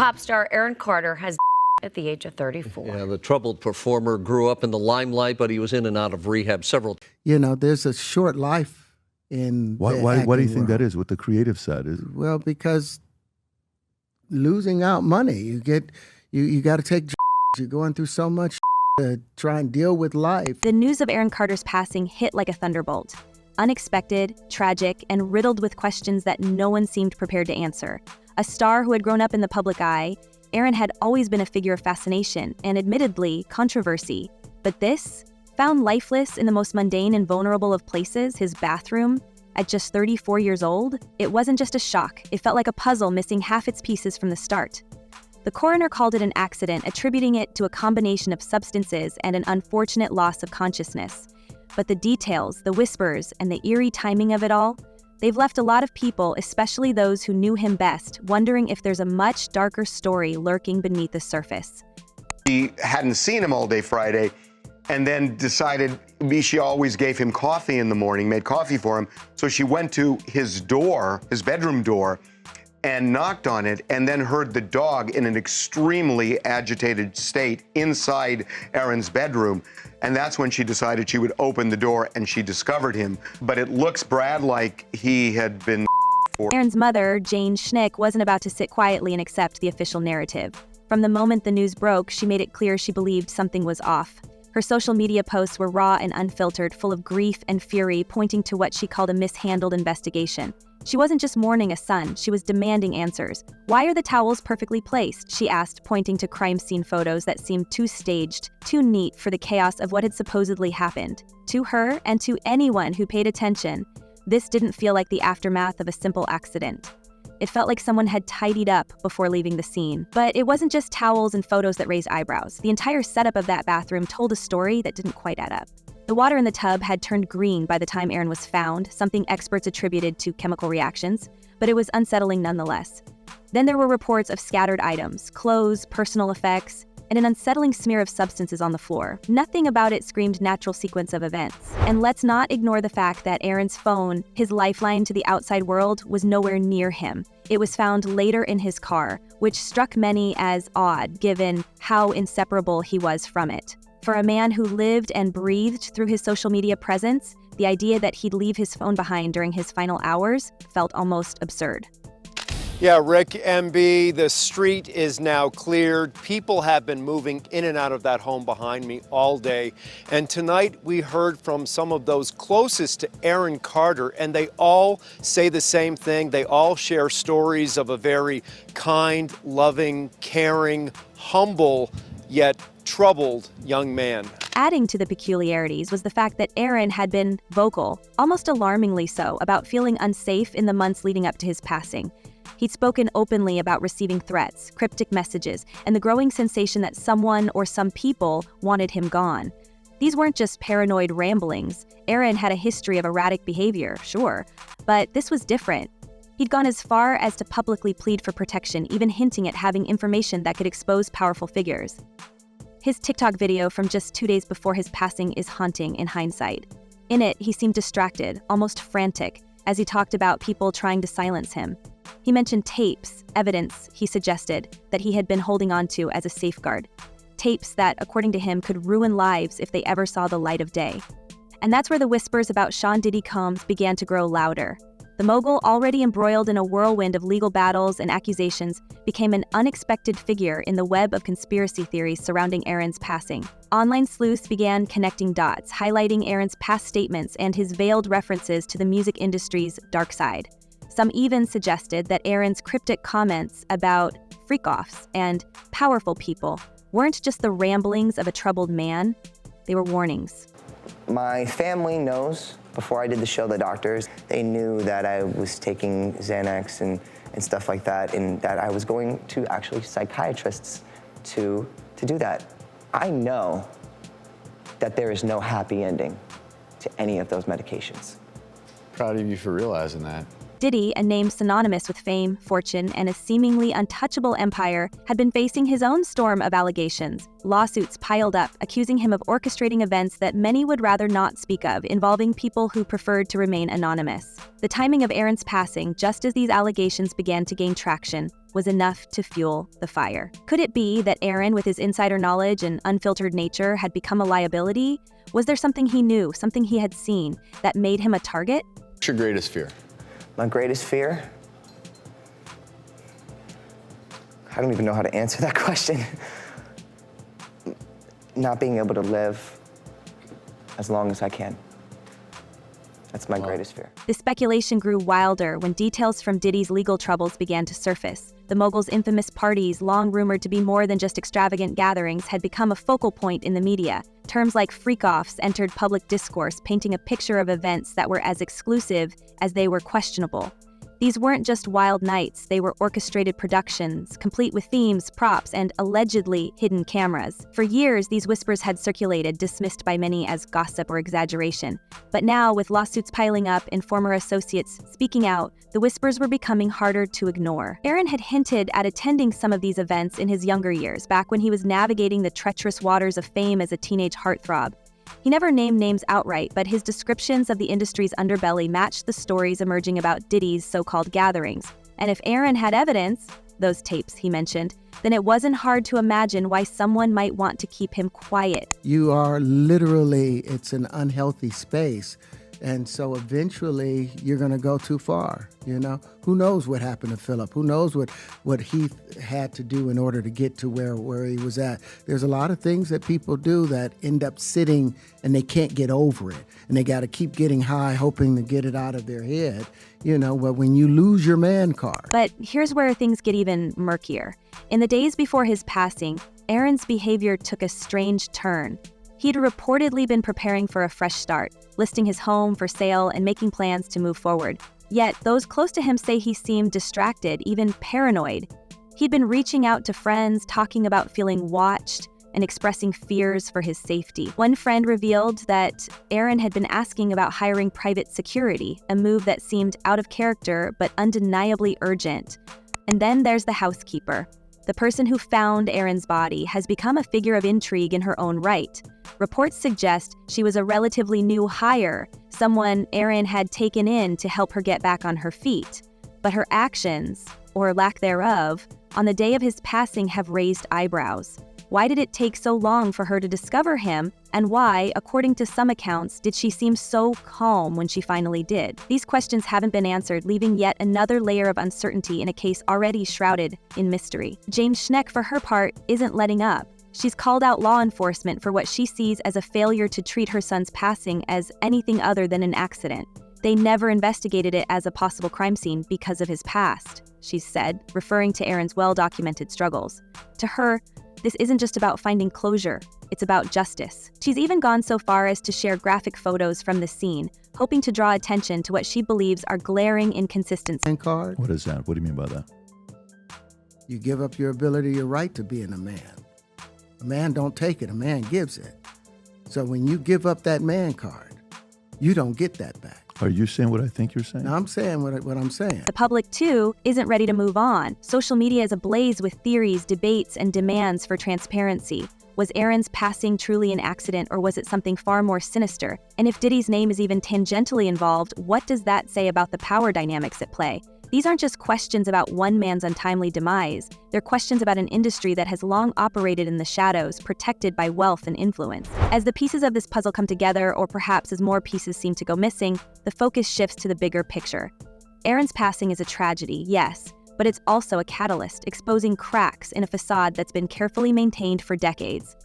Pop star Aaron Carter has at the age of 34. Yeah, the troubled performer grew up in the limelight, but he was in and out of rehab several times. You know, there's a short life in Why do you think that is? What the creative side is? Well, because losing out money, you got to take. You're going through so much to try and deal with life. The news of Aaron Carter's passing hit like a thunderbolt. Unexpected, tragic, and riddled with questions that no one seemed prepared to answer. A star who had grown up in the public eye, Aaron had always been a figure of fascination and admittedly controversy. But this, found lifeless in the most mundane and vulnerable of places, his bathroom, at just 34 years old, it wasn't just a shock. It felt like a puzzle missing half its pieces from the start. The coroner called it an accident, attributing it to a combination of substances and an unfortunate loss of consciousness. But the details, the whispers, and the eerie timing of it all, they've left a lot of people, especially those who knew him best, wondering if there's a much darker story lurking beneath the surface. She hadn't seen him all day Friday, and then decided she always gave him coffee in the morning, made coffee for him. So she went to his door, his bedroom door, and knocked on it, and then heard the dog in an extremely agitated state inside Aaron's bedroom. And that's when she decided she would open the door, and she discovered him. But it looks, Brad, like he had been for. Aaron's mother, Jane Schnick, wasn't about to sit quietly and accept the official narrative. From the moment the news broke, she made it clear she believed something was off. Her social media posts were raw and unfiltered, full of grief and fury, pointing to what she called a mishandled investigation. She wasn't just mourning a son, she was demanding answers. Why are the towels perfectly placed? She asked, pointing to crime scene photos that seemed too staged, too neat for the chaos of what had supposedly happened. To her, and to anyone who paid attention, this didn't feel like the aftermath of a simple accident. It felt like someone had tidied up before leaving the scene. But it wasn't just towels and photos that raised eyebrows. The entire setup of that bathroom told a story that didn't quite add up. The water in the tub had turned green by the time Aaron was found, something experts attributed to chemical reactions, but it was unsettling nonetheless. Then there were reports of scattered items, clothes, personal effects, and an unsettling smear of substances on the floor. Nothing about it screamed natural sequence of events. And let's not ignore the fact that Aaron's phone, his lifeline to the outside world, was nowhere near him. It was found later in his car, which struck many as odd given how inseparable he was from it. For a man who lived and breathed through his social media presence, the idea that he'd leave his phone behind during his final hours felt almost absurd. Yeah, Rick, MB, the street is now cleared. People have been moving in and out of that home behind me all day. And tonight we heard from some of those closest to Aaron Carter, and they all say the same thing. They all share stories of a very kind, loving, caring, humble, yet troubled young man. Adding to the peculiarities was the fact that Aaron had been vocal, almost alarmingly so, about feeling unsafe in the months leading up to his passing. He'd spoken openly about receiving threats, cryptic messages, and the growing sensation that someone or some people wanted him gone. These weren't just paranoid ramblings. Aaron had a history of erratic behavior, sure, but this was different. He'd gone as far as to publicly plead for protection, even hinting at having information that could expose powerful figures. His TikTok video from just 2 days before his passing is haunting in hindsight. In it, he seemed distracted, almost frantic, as he talked about people trying to silence him. He mentioned tapes, evidence, he suggested, that he had been holding on to as a safeguard. Tapes that, according to him, could ruin lives if they ever saw the light of day. And that's where the whispers about Sean Diddy Combs began to grow louder. The mogul, already embroiled in a whirlwind of legal battles and accusations, became an unexpected figure in the web of conspiracy theories surrounding Aaron's passing. Online sleuths began connecting dots, highlighting Aaron's past statements and his veiled references to the music industry's dark side. Some even suggested that Aaron's cryptic comments about freak-offs and powerful people weren't just the ramblings of a troubled man, they were warnings. My family knows. Before I did the show, the doctors, they knew that I was taking Xanax and stuff like that, and that I was going to actually psychiatrists to do that. I know that there is no happy ending to any of those medications. Proud of you for realizing that. Diddy, a name synonymous with fame, fortune, and a seemingly untouchable empire, had been facing his own storm of allegations. Lawsuits piled up, accusing him of orchestrating events that many would rather not speak of, involving people who preferred to remain anonymous. The timing of Aaron's passing, just as these allegations began to gain traction, was enough to fuel the fire. Could it be that Aaron, with his insider knowledge and unfiltered nature, had become a liability? Was there something he knew, something he had seen, that made him a target? What's your greatest fear? My greatest fear? I don't even know how to answer that question. Not being able to live as long as I can. That's my greatest fear. The speculation grew wilder when details from Diddy's legal troubles began to surface. The mogul's infamous parties, long rumored to be more than just extravagant gatherings, had become a focal point in the media. Terms like freak-offs entered public discourse, painting a picture of events that were as exclusive as they were questionable. These weren't just wild nights, they were orchestrated productions, complete with themes, props, and allegedly hidden cameras. For years, these whispers had circulated, dismissed by many as gossip or exaggeration. But now, with lawsuits piling up and former associates speaking out, the whispers were becoming harder to ignore. Aaron had hinted at attending some of these events in his younger years, back when he was navigating the treacherous waters of fame as a teenage heartthrob. He never named names outright, but his descriptions of the industry's underbelly matched the stories emerging about Diddy's so-called gatherings. And if Aaron had evidence, those tapes he mentioned, then it wasn't hard to imagine why someone might want to keep him quiet. You are literally, it's an unhealthy space. And so eventually you're going to go too far, you know? Who knows what happened to Philip? Who knows what he had to do in order to get to where he was at? There's a lot of things that people do that end up sitting and they can't get over it. And they got to keep getting high, hoping to get it out of their head, you know, but when you lose your man card. But here's where things get even murkier. In the days before his passing, Aaron's behavior took a strange turn. He'd reportedly been preparing for a fresh start, listing his home for sale and making plans to move forward. Yet, those close to him say he seemed distracted, even paranoid. He'd been reaching out to friends, talking about feeling watched, and expressing fears for his safety. One friend revealed that Aaron had been asking about hiring private security, a move that seemed out of character but undeniably urgent. And then there's the housekeeper. The person who found Aaron's body has become a figure of intrigue in her own right. Reports suggest she was a relatively new hire, someone Aaron had taken in to help her get back on her feet. But her actions, or lack thereof, on the day of his passing have raised eyebrows. Why did it take so long for her to discover him, and why, according to some accounts, did she seem so calm when she finally did? These questions haven't been answered, leaving yet another layer of uncertainty in a case already shrouded in mystery. Jane Schneck, for her part, isn't letting up. She's called out law enforcement for what she sees as a failure to treat her son's passing as anything other than an accident. They never investigated it as a possible crime scene because of his past, she's said, referring to Aaron's well-documented struggles. To her, this isn't just about finding closure, it's about justice. She's even gone so far as to share graphic photos from the scene, hoping to draw attention to what she believes are glaring inconsistencies. Card. What is that? What do you mean by that? You give up your ability, your right to being a man. A man don't take it, a man gives it. So when you give up that man card, you don't get that back. Are you saying what I think you're saying? Now, I'm saying what I'm saying. The public, too, isn't ready to move on. Social media is ablaze with theories, debates, and demands for transparency. Was Aaron's passing truly an accident, or was it something far more sinister? And if Diddy's name is even tangentially involved, what does that say about the power dynamics at play? These aren't just questions about one man's untimely demise. They're questions about an industry that has long operated in the shadows, protected by wealth and influence. As the pieces of this puzzle come together, or perhaps as more pieces seem to go missing, the focus shifts to the bigger picture. Aaron's passing is a tragedy, yes, but it's also a catalyst, exposing cracks in a facade that's been carefully maintained for decades.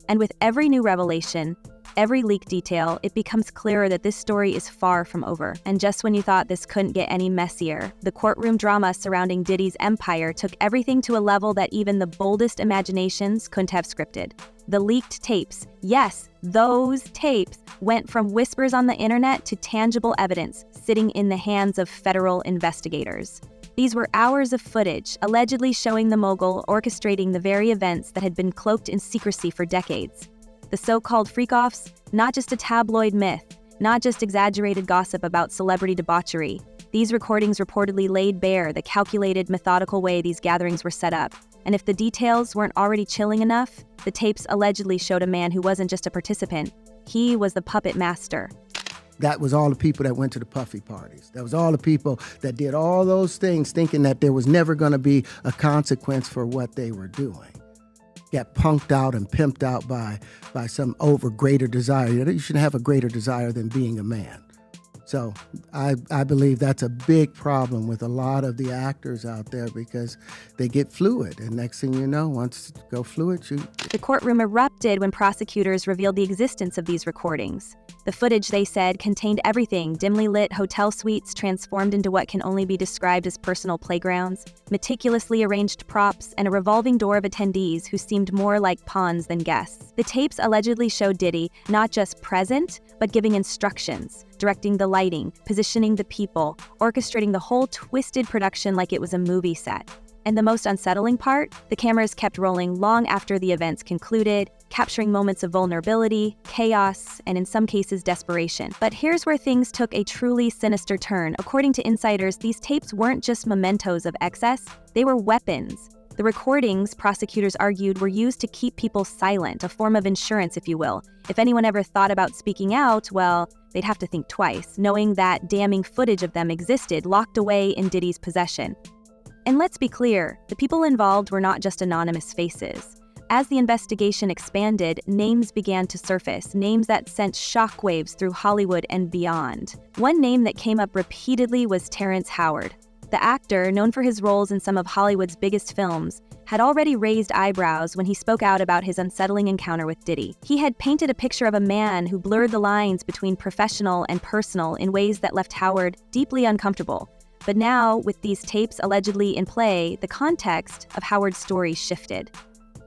And with every new revelation, every leaked detail, it becomes clearer that this story is far from over. And just when you thought this couldn't get any messier, the courtroom drama surrounding Diddy's empire took everything to a level that even the boldest imaginations couldn't have scripted. The leaked tapes, yes, those tapes, went from whispers on the internet to tangible evidence sitting in the hands of federal investigators. These were hours of footage, allegedly showing the mogul orchestrating the very events that had been cloaked in secrecy for decades. The so-called freak-offs, not just a tabloid myth, not just exaggerated gossip about celebrity debauchery. These recordings reportedly laid bare the calculated, methodical way these gatherings were set up. And if the details weren't already chilling enough, the tapes allegedly showed a man who wasn't just a participant, he was the puppet master. That was all the people that went to the Puffy parties. That was all the people that did all those things thinking that there was never going to be a consequence for what they were doing. Got punked out and pimped out by some greater desire. You shouldn't have a greater desire than being a man. So I believe that's a big problem with a lot of the actors out there because they get fluid. And next thing you know, once you go fluid, The courtroom erupted when prosecutors revealed the existence of these recordings. The footage, they said, contained everything: dimly lit hotel suites transformed into what can only be described as personal playgrounds, meticulously arranged props, and a revolving door of attendees who seemed more like pawns than guests. The tapes allegedly showed Diddy not just present, but giving instructions, directing the lighting, positioning the people, orchestrating the whole twisted production like it was a movie set. And the most unsettling part, the cameras kept rolling long after the events concluded, capturing moments of vulnerability, chaos, and in some cases desperation. But here's where things took a truly sinister turn. According to insiders, these tapes weren't just mementos of excess, they were weapons. The recordings, prosecutors argued, were used to keep people silent, a form of insurance, if you will. If anyone ever thought about speaking out, well, they'd have to think twice, knowing that damning footage of them existed, locked away in Diddy's possession. And let's be clear, the people involved were not just anonymous faces. As the investigation expanded, names began to surface, names that sent shockwaves through Hollywood and beyond. One name that came up repeatedly was Terrence Howard. The actor, known for his roles in some of Hollywood's biggest films, had already raised eyebrows when he spoke out about his unsettling encounter with Diddy. He had painted a picture of a man who blurred the lines between professional and personal in ways that left Howard deeply uncomfortable. But now, with these tapes allegedly in play, the context of Howard's story shifted.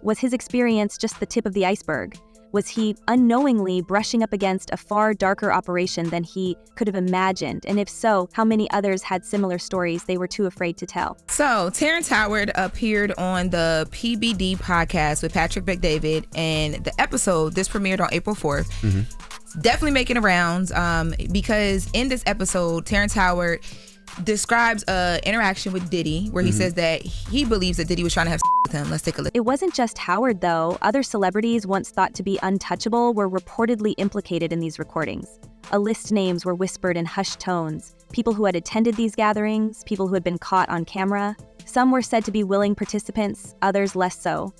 Was his experience just the tip of the iceberg? Was he unknowingly brushing up against a far darker operation than he could have imagined? And if so, how many others had similar stories they were too afraid to tell? So, Terrence Howard appeared on the PBD podcast with Patrick Bet-David, and the episode, this premiered on April 4th. Definitely making the rounds because in this episode, Terrence Howard describes an interaction with Diddy where he says that he believes that Diddy was trying to have with him. Let's take a look. It wasn't just Howard, though. Other celebrities once thought to be untouchable were reportedly implicated in these recordings. A list names were whispered in hushed tones. People who had attended these gatherings, people who had been caught on camera. Some were said to be willing participants, others less so.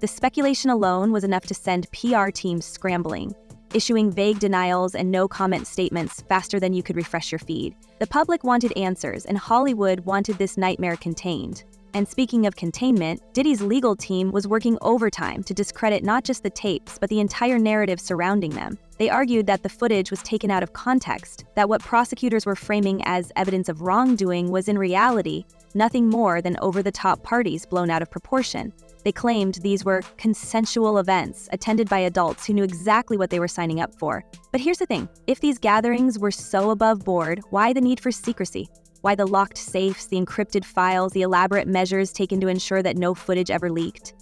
The speculation alone was enough to send PR teams scrambling, issuing vague denials and no-comment statements faster than you could refresh your feed. The public wanted answers, and Hollywood wanted this nightmare contained. And speaking of containment, Diddy's legal team was working overtime to discredit not just the tapes, but the entire narrative surrounding them. They argued that the footage was taken out of context, that what prosecutors were framing as evidence of wrongdoing was in reality nothing more than over-the-top parties blown out of proportion. They claimed these were consensual events attended by adults who knew exactly what they were signing up for. But here's the thing, if these gatherings were so above board, why the need for secrecy? Why the locked safes, the encrypted files, the elaborate measures taken to ensure that no footage ever leaked?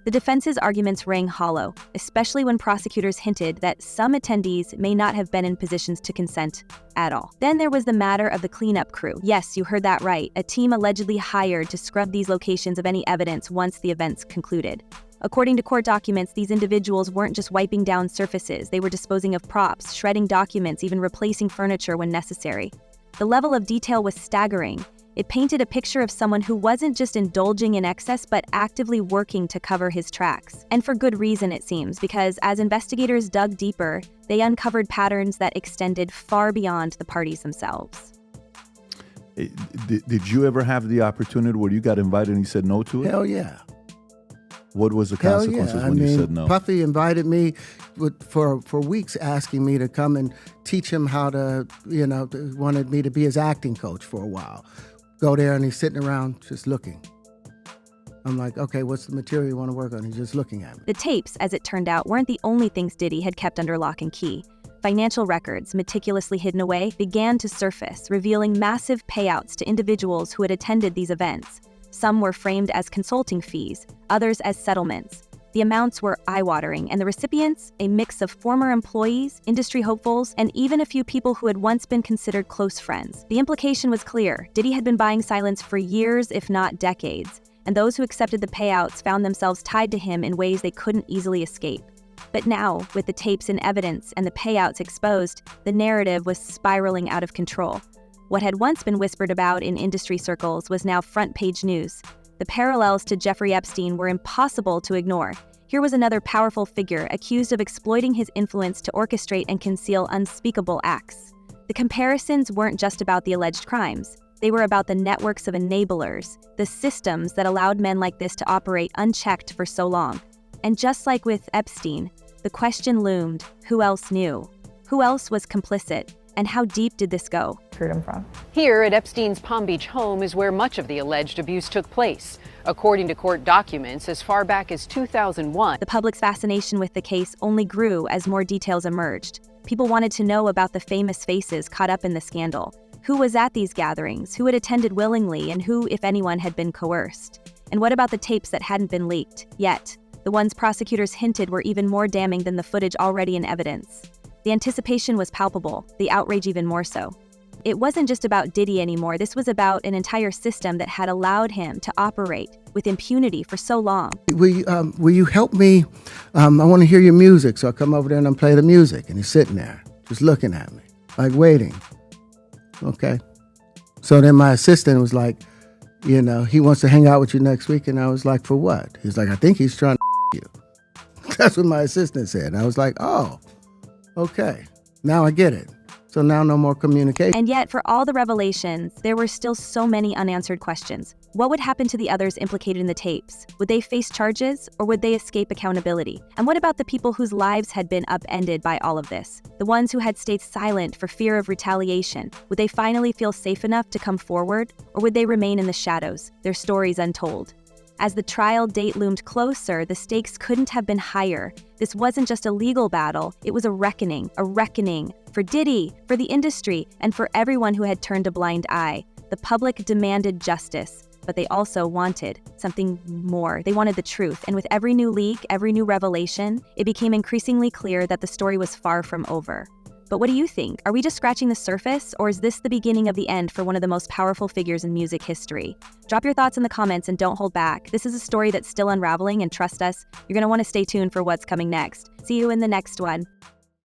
The defense's arguments rang hollow, especially when prosecutors hinted that some attendees may not have been in positions to consent at all. Then there was the matter of the cleanup crew. Yes, you heard that right, a team allegedly hired to scrub these locations of any evidence once the events concluded. According to court documents, these individuals weren't just wiping down surfaces, they were disposing of props, shredding documents, even replacing furniture when necessary. The level of detail was staggering. It painted a picture of someone who wasn't just indulging in excess, but actively working to cover his tracks. And for good reason, it seems, because as investigators dug deeper, they uncovered patterns that extended far beyond the parties themselves. Did you ever have the opportunity where you got invited and you said no to it? Hell yeah. What was the consequences when you said no? Puffy invited me for weeks, asking me to come and teach him how to, wanted me to be his acting coach for a while. Go there and he's sitting around just looking. I'm like, okay, what's the material you want to work on? He's just looking at me. The tapes, as it turned out, weren't the only things Diddy had kept under lock and key. Financial records, meticulously hidden away, began to surface, revealing massive payouts to individuals who had attended these events. Some were framed as consulting fees, others as settlements. The amounts were eye-watering, and the recipients, a mix of former employees, industry hopefuls, and even a few people who had once been considered close friends. The implication was clear. Diddy had been buying silence for years, if not decades, and those who accepted the payouts found themselves tied to him in ways they couldn't easily escape. But now, with the tapes in evidence and the payouts exposed, the narrative was spiraling out of control. What had once been whispered about in industry circles was now front-page news. The parallels to Jeffrey Epstein were impossible to ignore. Here was another powerful figure accused of exploiting his influence to orchestrate and conceal unspeakable acts. The comparisons weren't just about the alleged crimes. They were about the networks of enablers, the systems that allowed men like this to operate unchecked for so long. And just like with Epstein, the question loomed, who else knew? Who else was complicit? And how deep did this go? Heard him from. Here at Epstein's Palm Beach home is where much of the alleged abuse took place. According to court documents, as far back as 2001. The public's fascination with the case only grew as more details emerged. People wanted to know about the famous faces caught up in the scandal. Who was at these gatherings? Who had attended willingly? And who, if anyone, had been coerced? And what about the tapes that hadn't been leaked yet? The ones prosecutors hinted were even more damning than the footage already in evidence. The anticipation was palpable, the outrage even more so. It wasn't just about Diddy anymore. This was about an entire system that had allowed him to operate with impunity for so long. Will you help me? I want to hear your music. So I come over there and I play the music. And he's sitting there, just looking at me, like waiting. Okay. So then my assistant was like, you know, he wants to hang out with you next week. And I was like, for what? He's like, I think he's trying to you. That's what my assistant said. And I was like, oh, okay. Now I get it. So now no more communication. And yet, for all the revelations, there were still so many unanswered questions. What would happen to the others implicated in the tapes? Would they face charges, or would they escape accountability? And what about the people whose lives had been upended by all of this? The ones who had stayed silent for fear of retaliation? Would they finally feel safe enough to come forward, or would they remain in the shadows, their stories untold? As the trial date loomed closer, the stakes couldn't have been higher. This wasn't just a legal battle, it was a reckoning for Diddy, for the industry, and for everyone who had turned a blind eye. The public demanded justice, but they also wanted something more. They wanted the truth, and with every new leak, every new revelation, it became increasingly clear that the story was far from over. But what do you think? Are we just scratching the surface, or is this the beginning of the end for one of the most powerful figures in music history? Drop your thoughts in the comments and don't hold back. This is a story that's still unraveling, and trust us, you're going to want to stay tuned for what's coming next. See you in the next one.